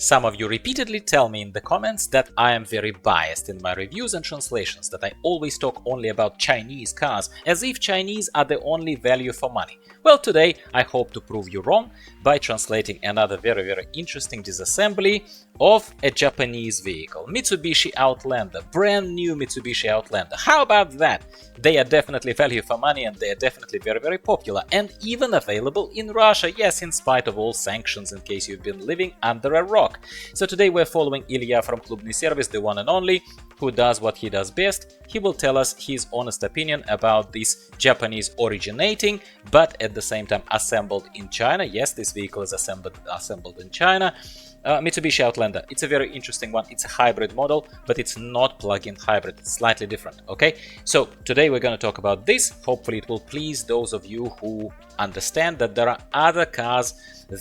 Some of you repeatedly tell me in the comments that I am very biased in my reviews and translations, that I always talk only about Chinese cars, as if Chinese are the only value for money. Well, today I hope to prove you wrong by translating another very interesting disassembly of a Japanese vehicle, Mitsubishi Outlander, brand new Mitsubishi Outlander. How about that? They are definitely value for money and they are definitely very popular and even available in Russia, yes, in spite of all sanctions, in case you've been living under a rock. So today we're following Ilya from Klubniy Servis, the one and only, who does what he does best. He will tell us his honest opinion about this Japanese originating, but at the same time assembled in China. Yes, this vehicle is assembled in China. Mitsubishi Outlander. It's a very interesting one. It's a hybrid model, but it's not plug-in hybrid. It's slightly different, okay? So today we're going to talk about this. Hopefully it will please those of you who understand that there are other cars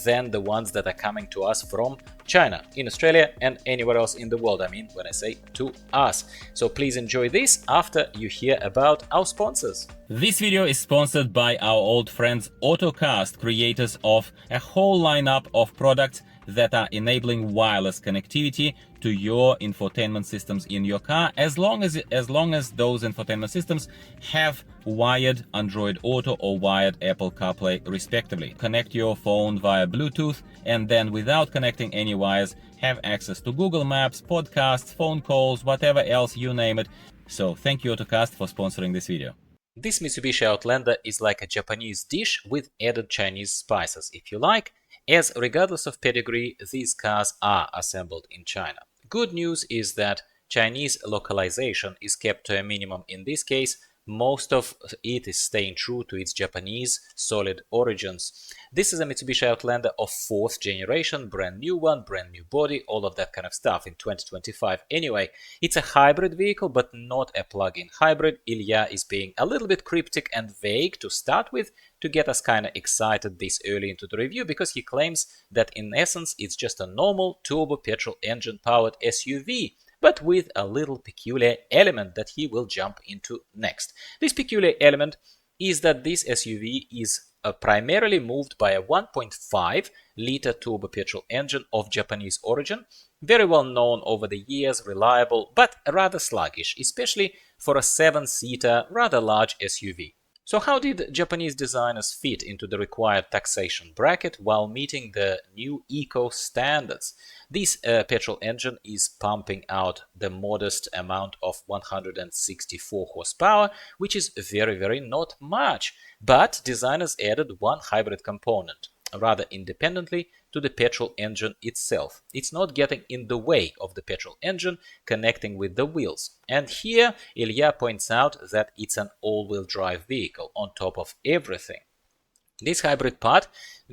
than the ones that are coming to us from China, in Australia and anywhere else in the world. I mean, when I say to us. So please enjoy this after you hear about our sponsors. This video is sponsored by our old friends Autocast, creators of a whole lineup of products that are enabling wireless connectivity to your infotainment systems in your car, as long as those infotainment systems have wired Android Auto or wired Apple Carplay respectively. Connect your phone via Bluetooth and then, without connecting any wires, have access to Google Maps, podcasts, phone calls, whatever else, you name it. So thank you, Autocast, for sponsoring this video. This Mitsubishi Outlander is like a Japanese dish with added Chinese spices, if you like, as regardless of pedigree, these cars are assembled in China. Good news is that Chinese localization is kept to a minimum in this case. Most of it is staying true to its Japanese solid origins. This is a Mitsubishi Outlander of 4th generation, brand new one, brand new body, all of that kind of stuff in 2025. Anyway, it's a hybrid vehicle, but not a plug-in hybrid. Ilya is being a little bit cryptic and vague to start with, to get us kind of excited this early into the review, because he claims that in essence it's just a normal turbo petrol engine powered SUV, but with a little peculiar element that he will jump into next. This peculiar element is that this SUV is primarily moved by a 1.5-liter turbo petrol engine of Japanese origin, very well known over the years, reliable, but rather sluggish, especially for a 7-seater, rather large SUV. So how did Japanese designers fit into the required taxation bracket while meeting the new eco standards? This petrol engine is pumping out the modest amount of 164 horsepower, which is very not much. But designers added one hybrid component, rather independently to the petrol engine itself. It's not getting in the way of the petrol engine connecting with the wheels. And here Ilya points out that it's an all-wheel drive vehicle on top of everything. This hybrid part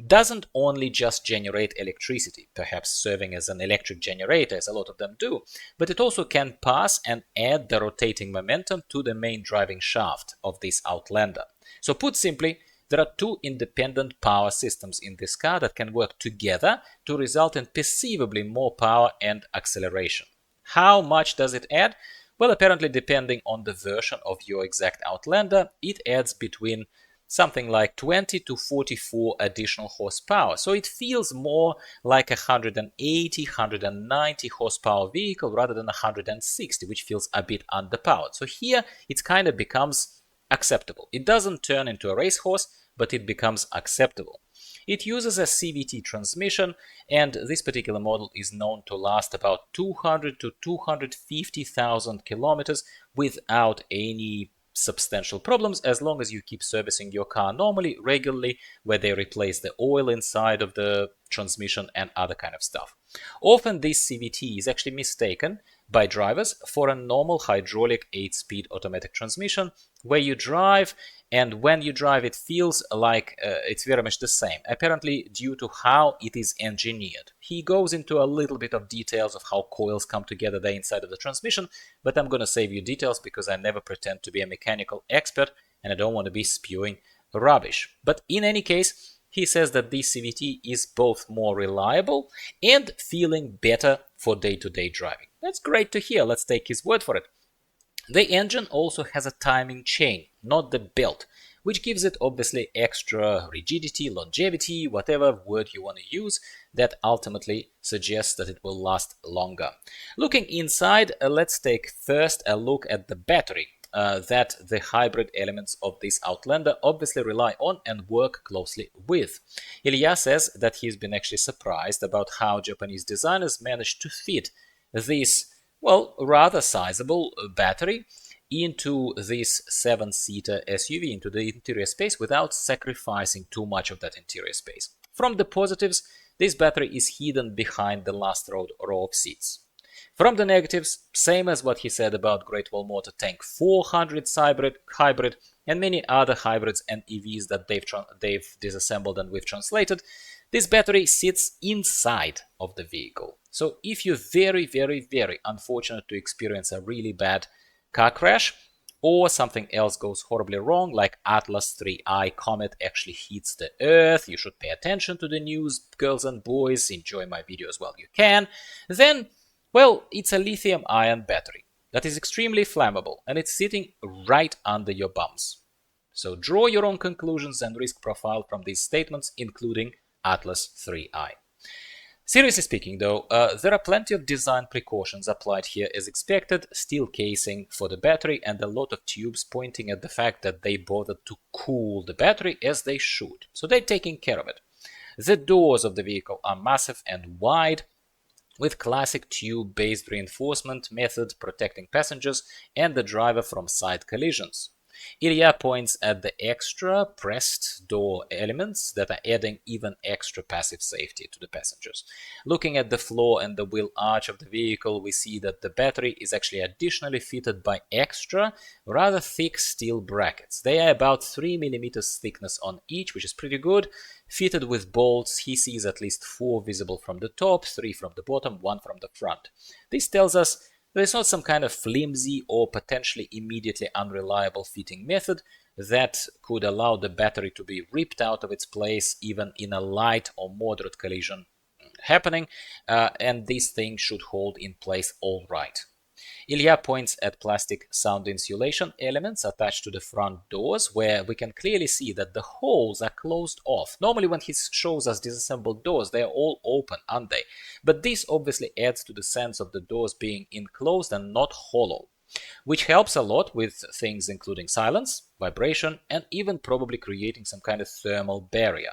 doesn't only just generate electricity, perhaps serving as an electric generator, as a lot of them do, but it also can pass and add the rotating momentum to the main driving shaft of this Outlander. So put simply, there are two independent power systems in this car that can work together to result in perceivably more power and acceleration. How much does it add? Well, apparently depending on the version of your exact Outlander, it adds between something like 20 to 44 additional horsepower. So it feels more like a 180, 190 horsepower vehicle rather than 160, which feels a bit underpowered. So here it kind of becomes acceptable. It doesn't turn into a racehorse, but it becomes acceptable. It uses a CVT transmission, and this particular model is known to last about 200 to 250,000 kilometers without any substantial problems, as long as you keep servicing your car normally, regularly, where they replace the oil inside of the transmission and other kind of stuff. Often this CVT is actually mistaken by drivers for a normal hydraulic 8-speed automatic transmission, where you drive, and when you drive it feels like it's very much the same, apparently due to how it is engineered. He goes into a little bit of details of how coils come together there inside of the transmission, but I'm going to save you details because I never pretend to be a mechanical expert and I don't want to be spewing rubbish. But in any case, he says that this CVT is both more reliable and feeling better for day-to-day driving. That's great to hear. Let's take his word for it. The engine also has a timing chain, not the belt, which gives it obviously extra rigidity, longevity, whatever word you want to use, that ultimately suggests that it will last longer. Looking inside, let's take first a look at the battery that the hybrid elements of this Outlander obviously rely on and work closely with. Ilya says that he's been actually surprised about how Japanese designers managed to fit this, well, rather sizable battery into this 7-seater SUV, into the interior space, without sacrificing too much of that interior space. From the positives, this battery is hidden behind the last row of seats. From the negatives, same as what he said about Great Wall Motor Tank 400 hybrid and many other hybrids and EVs that they've disassembled and we've translated, this battery sits inside of the vehicle. So if you're very, very, very unfortunate to experience a really bad car crash, or something else goes horribly wrong, like Atlas 3I comet actually hits the Earth, you should pay attention to the news, girls and boys, enjoy my videos while you can, then, well, it's a lithium-ion battery that is extremely flammable, and it's sitting right under your bums. So draw your own conclusions and risk profile from these statements, including Atlas 3I. Seriously speaking, though, there are plenty of design precautions applied here as expected, steel casing for the battery and a lot of tubes pointing at the fact that they bothered to cool the battery as they should. So they're taking care of it. The doors of the vehicle are massive and wide, with classic tube-based reinforcement method protecting passengers and the driver from side collisions. Ilya points at the extra pressed door elements that are adding even extra passive safety to the passengers. Looking at the floor and the wheel arch of the vehicle, we see that the battery is actually additionally fitted by extra, rather thick steel brackets. They are about 3 mm thickness on each, which is pretty good. Fitted with bolts, he sees at least 4 visible from the top, 3 from the bottom, 1 from the front. This tells us there's not some kind of flimsy or potentially immediately unreliable fitting method that could allow the battery to be ripped out of its place even in a light or moderate collision happening, and this thing should hold in place all right. Ilya points at plastic sound insulation elements attached to the front doors, where we can clearly see that the holes are closed off. Normally when he shows us disassembled doors, they are all open, aren't they? But this obviously adds to the sense of the doors being enclosed and not hollow, which helps a lot with things including silence, vibration, and even probably creating some kind of thermal barrier.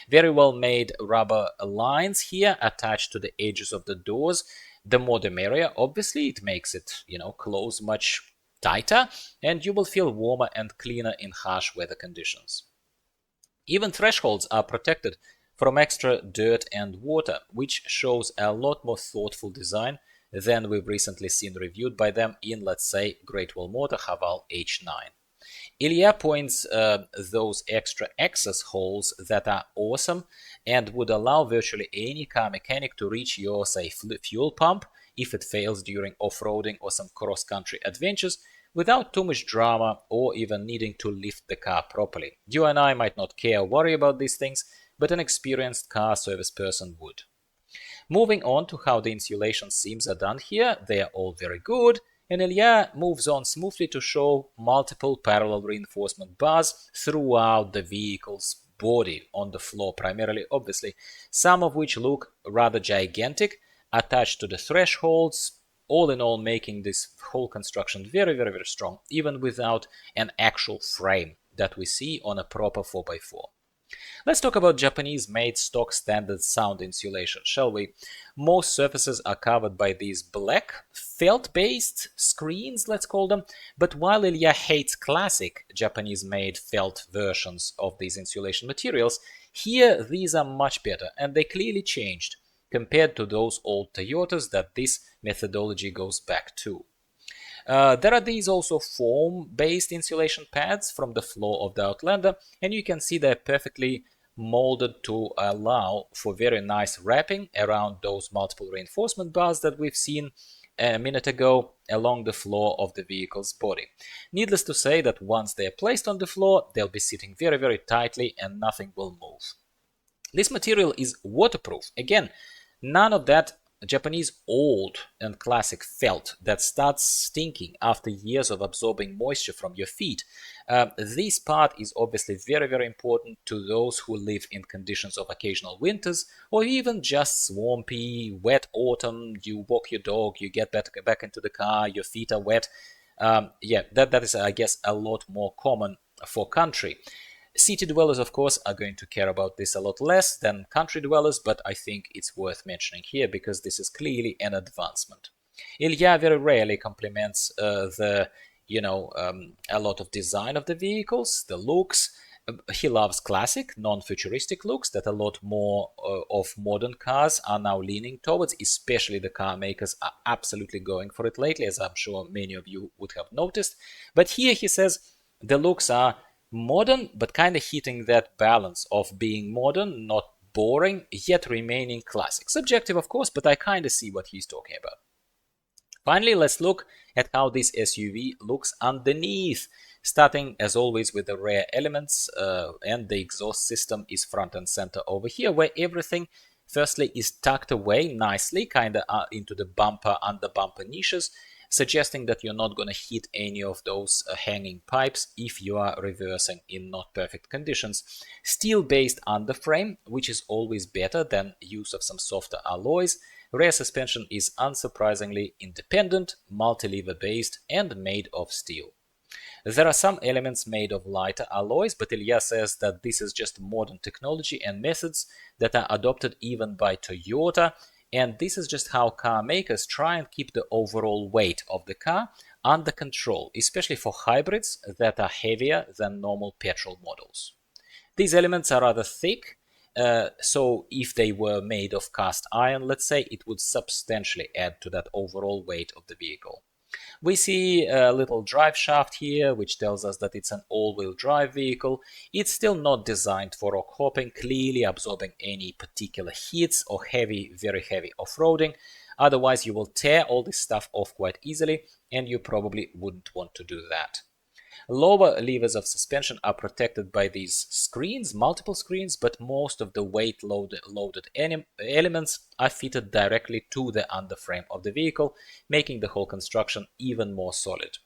Very well made rubber lines here attached to the edges of the doors. The more the merrier, obviously, it makes it, close much tighter, and you will feel warmer and cleaner in harsh weather conditions. Even thresholds are protected from extra dirt and water, which shows a lot more thoughtful design than we've recently seen reviewed by them in, let's say, Great Wall Motor Haval H9. Ilya points those extra access holes that are awesome and would allow virtually any car mechanic to reach your, say, fuel pump if it fails during off-roading or some cross-country adventures without too much drama or even needing to lift the car properly. You and I might not care or worry about these things, but an experienced car service person would. Moving on to how the insulation seams are done here, they are all very good, and Ilya moves on smoothly to show multiple parallel reinforcement bars throughout the vehicle's body on the floor primarily, obviously, some of which look rather gigantic, attached to the thresholds, all in all making this whole construction very, very, very strong, even without an actual frame that we see on a proper 4x4. Let's talk about Japanese-made stock standard sound insulation, shall we? Most surfaces are covered by these black felt-based screens, let's call them, but while Ilya hates classic Japanese-made felt versions of these insulation materials, here these are much better, and they clearly changed compared to those old Toyotas that this methodology goes back to. There are these also foam-based insulation pads from the floor of the Outlander, and you can see they're perfectly molded to allow for very nice wrapping around those multiple reinforcement bars that we've seen a minute ago along the floor of the vehicle's body. Needless to say that once they're placed on the floor, they'll be sitting very, very tightly and nothing will move. This material is waterproof. Again, none of that Japanese old and classic felt that starts stinking after years of absorbing moisture from your feet. This part is obviously very, very important to those who live in conditions of occasional winters or even just swampy, wet autumn. You walk your dog, you get back into the car, your feet are wet. Yeah, that is, I guess, a lot more common for country. City dwellers, of course, are going to care about this a lot less than country dwellers, but I think it's worth mentioning here because this is clearly an advancement. Ilya very rarely compliments a lot of design of the vehicles, the looks. He loves classic, non-futuristic looks that a lot more of modern cars are now leaning towards, especially the car makers are absolutely going for it lately, as I'm sure many of you would have noticed. But here he says the looks are modern, but kind of hitting that balance of being modern, not boring, yet remaining classic. Subjective, of course, but I kind of see what he's talking about. Finally, let's look at how this SUV looks underneath, starting as always with the rear elements, and the exhaust system is front and center over here, where everything firstly is tucked away nicely, kind of into the bumper, under bumper niches, suggesting that you're not going to hit any of those hanging pipes if you are reversing in not perfect conditions. Steel-based underframe, which is always better than use of some softer alloys. Rear suspension is unsurprisingly independent, multi-lever based, and made of steel. There are some elements made of lighter alloys, but Ilya says that this is just modern technology and methods that are adopted even by Toyota, and this is just how car makers try and keep the overall weight of the car under control, especially for hybrids that are heavier than normal petrol models. These elements are rather thick, so if they were made of cast iron, let's say, it would substantially add to that overall weight of the vehicle. We see a little drive shaft here, which tells us that it's an all-wheel drive vehicle. It's still not designed for rock hopping, clearly absorbing any particular hits or very heavy off-roading. Otherwise, you will tear all this stuff off quite easily, and you probably wouldn't want to do that. Lower levers of suspension are protected by these screens, multiple screens, but most of the weight-loaded elements are fitted directly to the underframe of the vehicle, making the whole construction even more solid.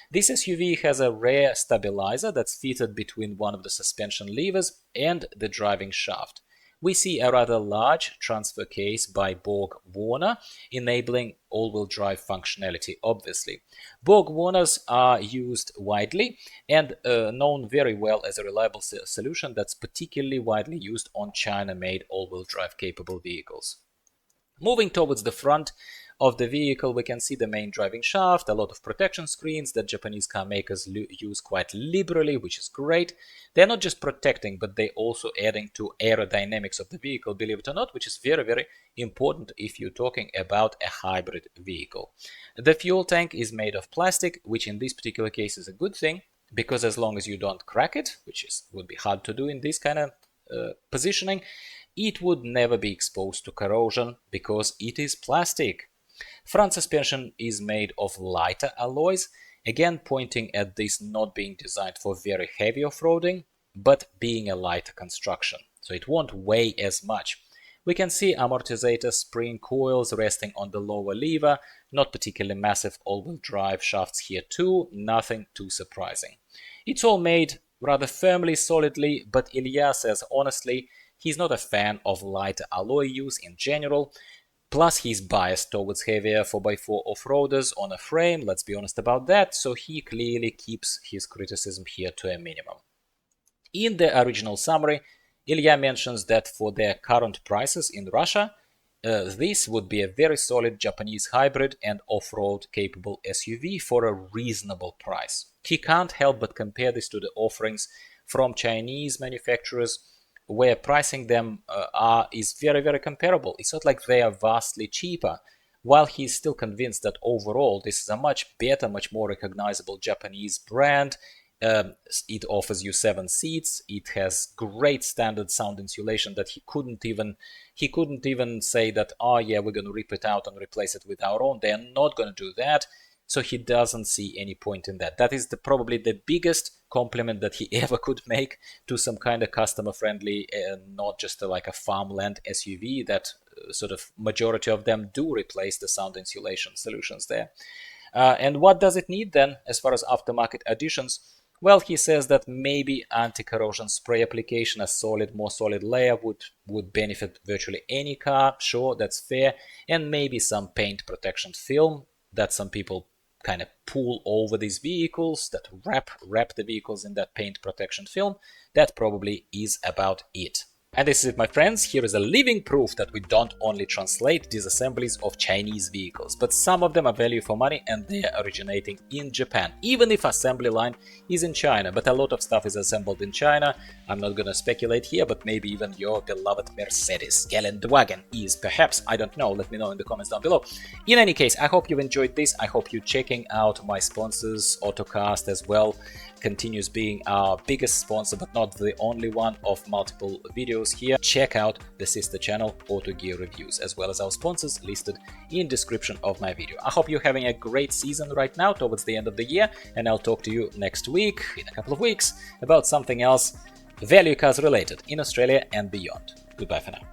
This SUV has a rear stabilizer that's fitted between one of the suspension levers and the driving shaft. We see a rather large transfer case by Borg-Warner, enabling all-wheel drive functionality, obviously. Borg-Warners are used widely and known very well as a reliable solution that's particularly widely used on China-made all-wheel drive capable vehicles. Moving towards the front of the vehicle, we can see the main driving shaft, a lot of protection screens that Japanese car makers use quite liberally, which is great. They're not just protecting, but they're also adding to aerodynamics of the vehicle, believe it or not, which is very, very important if you're talking about a hybrid vehicle. The fuel tank is made of plastic, which in this particular case is a good thing, because as long as you don't crack it, which would be hard to do in this kind of positioning, it would never be exposed to corrosion because it is plastic. Front suspension is made of lighter alloys, again pointing at this not being designed for very heavy off-roading, but being a lighter construction, so it won't weigh as much. We can see amortizator spring coils resting on the lower lever, not particularly massive all-wheel drive shafts here too, nothing too surprising. It's all made rather firmly, solidly, but Ilya says honestly, he's not a fan of lighter alloy use in general. Plus, he's biased towards heavier 4x4 off-roaders on a frame, let's be honest about that, so he clearly keeps his criticism here to a minimum. In the original summary, Ilya mentions that for their current prices in Russia, this would be a very solid Japanese hybrid and off-road capable SUV for a reasonable price. He can't help but compare this to the offerings from Chinese manufacturers, where pricing them is very, very comparable. It's not like they are vastly cheaper, while he's still convinced that overall this is a much better, much more recognizable Japanese brand. It offers you 7 seats. It has great standard sound insulation that he couldn't even say that, oh yeah, we're going to rip it out and replace it with our own. They're not going to do that. So he doesn't see any point in that. That is probably the biggest compliment that he ever could make to some kind of customer-friendly, not just like a farmland SUV that sort of majority of them do replace the sound insulation solutions there. And what does it need then as far as aftermarket additions? Well, he says that maybe anti-corrosion spray application, a more solid layer would benefit virtually any car. Sure, that's fair. And maybe some paint protection film that some people kind of pull over these vehicles, that wrap the vehicles in that paint protection film. That probably is about it. And this is it, my friends. Here is a living proof that we don't only translate disassemblies of Chinese vehicles, but some of them are value for money and they are originating in Japan, even if assembly line is in China. But a lot of stuff is assembled in China. I'm not gonna speculate here, but maybe even your beloved Mercedes Geländewagen is, perhaps. I don't know. Let me know in the comments down below. In any case, I hope you've enjoyed this. I hope you're checking out my sponsors, Autocast as well. Continues being our biggest sponsor, but not the only one, of multiple videos here. Check out the sister channel, Auto Gear Reviews, as well as our sponsors listed in description of my video. I hope you're having a great season right now towards the end of the year, and I'll talk to you next week, in a couple of weeks, about something else value cars related in Australia and beyond. Goodbye for now.